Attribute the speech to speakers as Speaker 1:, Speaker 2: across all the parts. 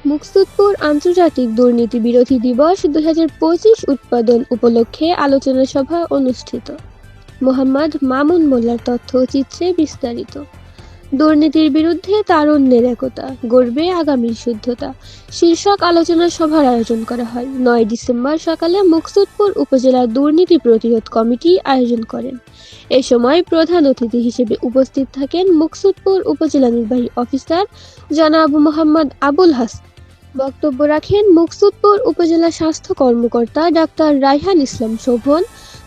Speaker 1: মুকসুদপুর আন্তর্জাতিক দুর্নীতি বিরোধী দিবস ২০২৫ উদ্বোধন উপলক্ষে আলোচনা সভা অনুষ্ঠিত। মোহাম্মদ মামুন মোল্লার তথ্যচিত্রে বিস্তারিত। দুর্নীতির বিরুদ্ধে তারুণ্যের একতা, গড়বে আগামীর শুদ্ধতা শীর্ষক আলোচনা সভার আয়োজন করা হয়। ৯ ডিসেম্বর সকালে মুকসুদপুর উপজেলা দুর্নীতি প্রতিরোধ কমিটি আয়োজন করেন। এ সময় প্রধান অতিথি হিসেবে উপস্থিত থাকেন মুকসুদপুর উপজেলা নির্বাহী অফিসার জনাব মোহাম্মদ আবুল হাসান। বক্তব্য রাখেন মুকসুদপুর উপজেলা স্বাস্থ্য কর্মকর্তা ডাক্তার রায়হান ইসলাম শোভন,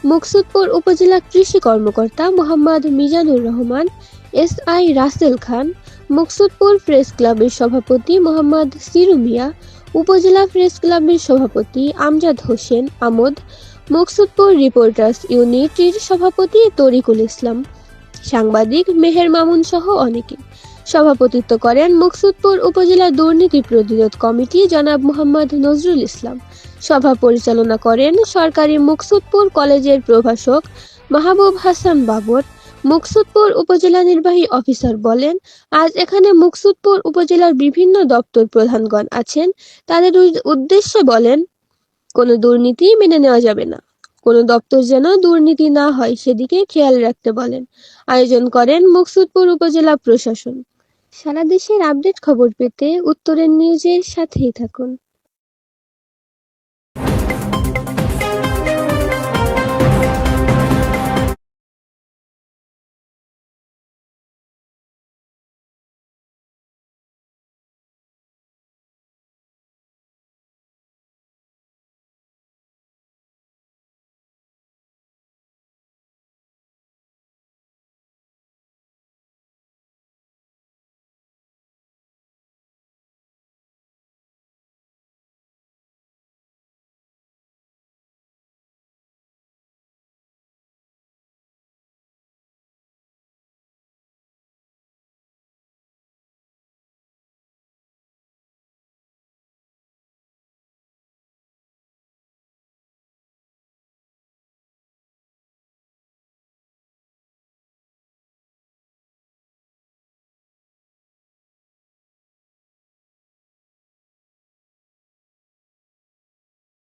Speaker 1: মুকসুদপুর উপজেলা কৃষি কর্মকর্তা মোহাম্মদ মিজানুর রহমান, এসআই রাসেল খান, মুকসুদপুর প্রেস ক্লাবের সভাপতি মোহাম্মদ সিরু মিয়া, উপজেলা প্রেস ক্লাবের সভাপতি আমজাদ হোসেন আমদ, মুকসুদপুর রিপোর্টার্স ইউনিটির সভাপতি তরিকুল ইসলাম, সাংবাদিক মেহের মামুন সহ অনেকে। সভাপতিত্ব করেন মুকসুদপুর উপজেলা দুর্নীতি প্রতিরোধ কমিটি জনাব মোহাম্মদ নজরুল ইসলাম। সভা পরিচালনা করেন সরকারি মুকসুদপুর কলেজের প্রভাষক মাহবুব হাসান বাবর। মুকসুদপুর উপজেলা নির্বাহী অফিসার বলেন, আজ এখানে মুকসুদপুর উপজেলার বিভিন্ন দপ্তর প্রধানগণ আছেন। তাদের উদ্দেশ্যে বলেন, কোনো দুর্নীতি মেনে নেওয়া যাবে না, কোনো দপ্তর যেন দুর্নীতি না হয় সেদিকে খেয়াল রাখতে বলেন। আয়োজন করেন মুকসুদপুর উপজেলা প্রশাসন। সারা দেশের আপডেট খবর পেতে উত্তরের নিউজের সাথেই থাকুন।